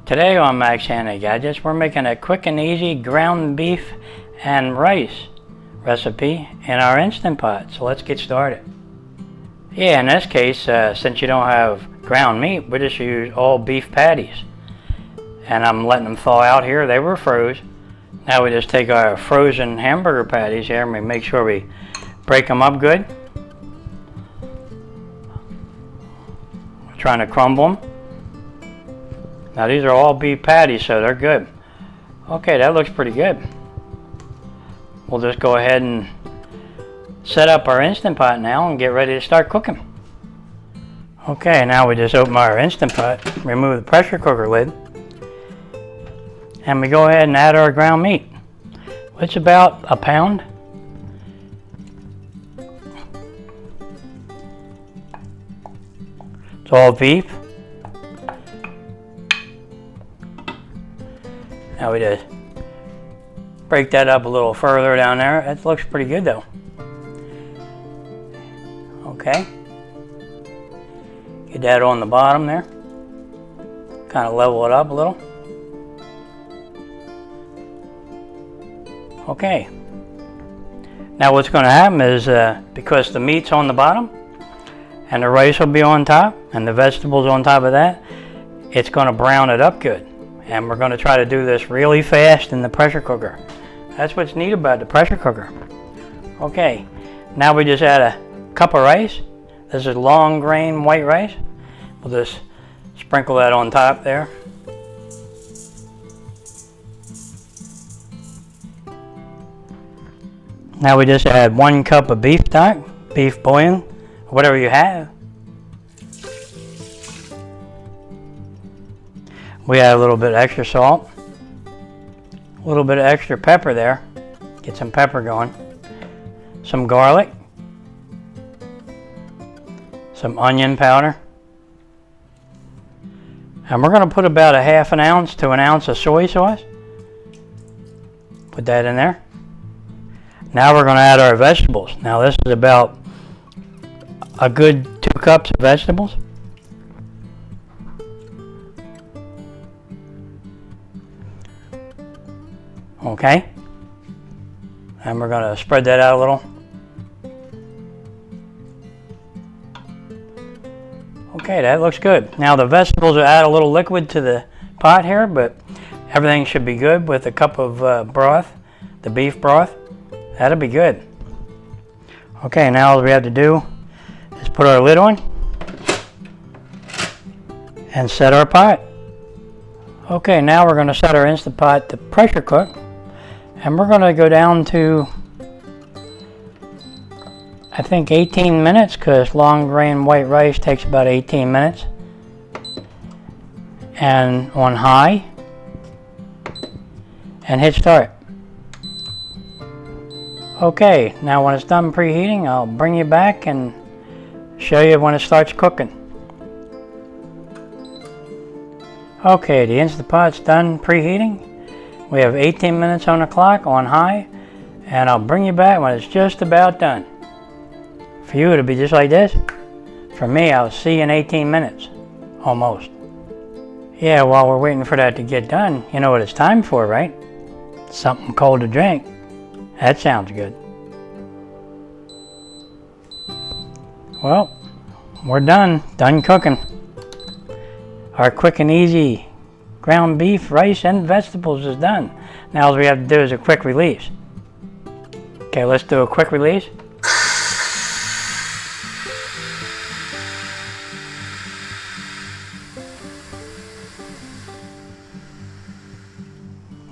Today on Max Handy Gadgets, we're making a quick and easy ground beef and rice recipe in our Instant Pot. So let's get started. Yeah, in this case, since you don't have ground meat, we just use all beef patties. And I'm letting them thaw out here. They were froze. Now we just take our frozen hamburger patties here and we make sure we break them up good. We're trying to crumble them. Now these are all beef patties, so they're good. Okay, that looks pretty good. We'll just go ahead and set up our Instant Pot now and get ready to start cooking. Okay, now we just open our Instant Pot, remove the pressure cooker lid, and we go ahead and add our ground meat. It's about a pound. It's all beef. Now we just break that up a little further down there. That looks pretty good though. Okay. Get that on the bottom there. Kind of level it up a little. Okay. Now what's going to happen is because the meat's on the bottom and the rice will be on top and the vegetables on top of that, it's going to brown it up good. And we're going to try to do this really fast in the pressure cooker. That's what's neat about the pressure cooker. Okay, now we just add a cup of rice. This is long grain white rice. We'll just sprinkle that on top there. Now we just add 1 cup of beef stock, beef bouillon, whatever you have. We add a little bit of extra salt, a little bit of extra pepper there, get some pepper going, some garlic, some onion powder, and we're going to put about a ½ ounce to an ounce of soy sauce. Put that in there. Now we're going to add our vegetables. Now this is about a good 2 cups of vegetables. Okay, and we're going to spread that out a little. Okay, that looks good. Now the vegetables will add a little liquid to the pot here, but everything should be good with a cup of broth, the beef broth. That'll be good. Okay, now all we have to do is put our lid on and set our pot. Okay, now we're going to set our Instant Pot to pressure cook. And we're going to go down to, I think, 18 minutes, because long grain white rice takes about 18 minutes. And on high, and hit start. Okay, now when it's done preheating, I'll bring you back and show you when it starts cooking. Okay, the Instant Pot's done preheating. We have 18 minutes on the clock on high, and I'll bring you back when it's just about done. For you, it'll be just like this. For me, I'll see you in 18 minutes, almost. Yeah, while we're waiting for that to get done, you know what it's time for, right? Something cold to drink. That sounds good. Well, we're done cooking. Our quick and easy ground beef, rice, and vegetables is done. Now all we have to do is a quick release. Okay, let's do a quick release.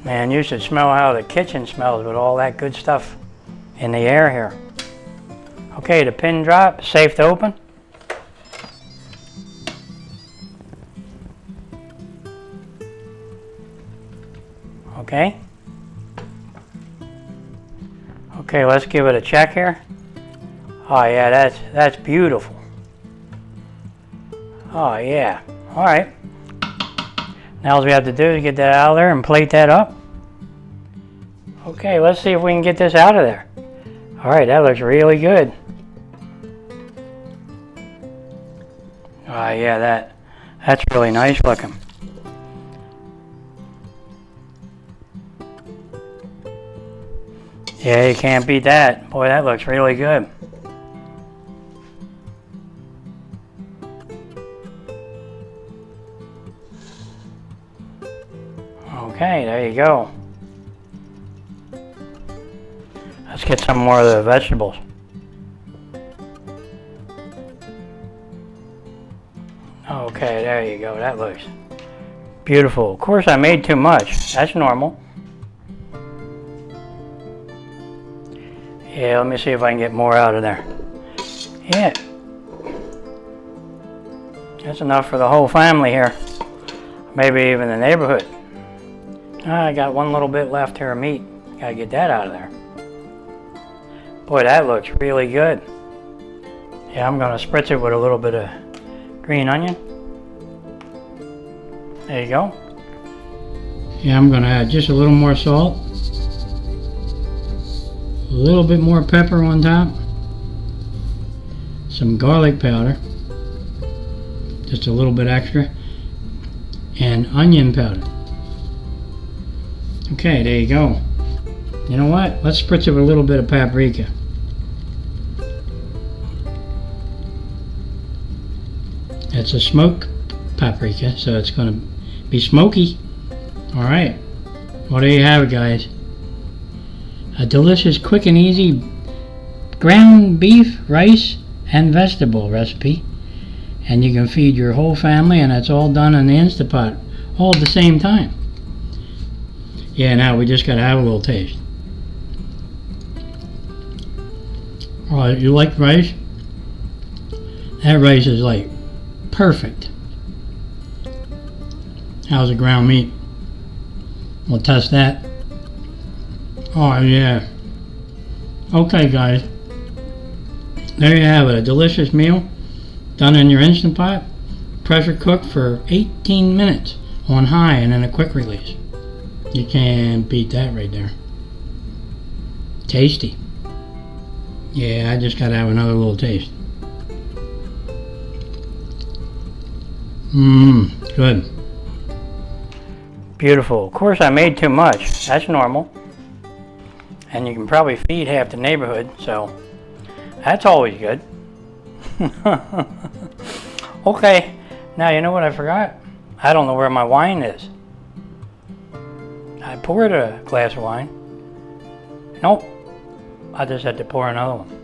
Man, you should smell how the kitchen smells with all that good stuff in the air here. Okay, the pin drop, safe to open. Okay. Okay, let's give it a check here. Oh yeah, that's beautiful. Oh yeah. All right. Now all we have to do is get that out of there and plate that up. Okay, let's see if we can get this out of there. All right, that looks really good. Oh yeah, that's really nice looking. Yeah, you can't beat that. Boy, that looks really good. Okay, there you go. Let's get some more of the vegetables. Okay, there you go. That looks beautiful. Of course, I made too much. That's normal. Yeah, let me see if I can get more out of there. Yeah. That's enough for the whole family here. Maybe even the neighborhood. I got one little bit left here of meat. Gotta get that out of there. Boy, that looks really good. Yeah, I'm gonna spritz it with a little bit of green onion. There you go. Yeah, I'm gonna add just a little more salt. A little bit more pepper on top. Some garlic powder. Just a little bit extra. And onion powder. Okay, there you go. You know what? Let's spritz it with a little bit of paprika. It's a smoked paprika, so it's going to be smoky. Alright, well there you have it, guys. A delicious, quick and easy ground beef, rice, and vegetable recipe. And you can feed your whole family, and it's all done in the Instant Pot all at the same time. Yeah, now we just got to have a little taste. Alright, you like rice? That rice is like perfect. How's the ground meat? We'll test that. Oh yeah. Okay guys, there you have it, a delicious meal done in your Instant Pot, pressure cooked for 18 minutes on high and then a quick release. You can't beat that right there. Tasty. Yeah, I just gotta have another little taste. Good. Beautiful. Of course I made too much. That's normal. And you can probably feed half the neighborhood, so that's always good. Okay, now you know what I forgot? I don't know where my wine is. I poured a glass of wine. Nope, I just had to pour another one.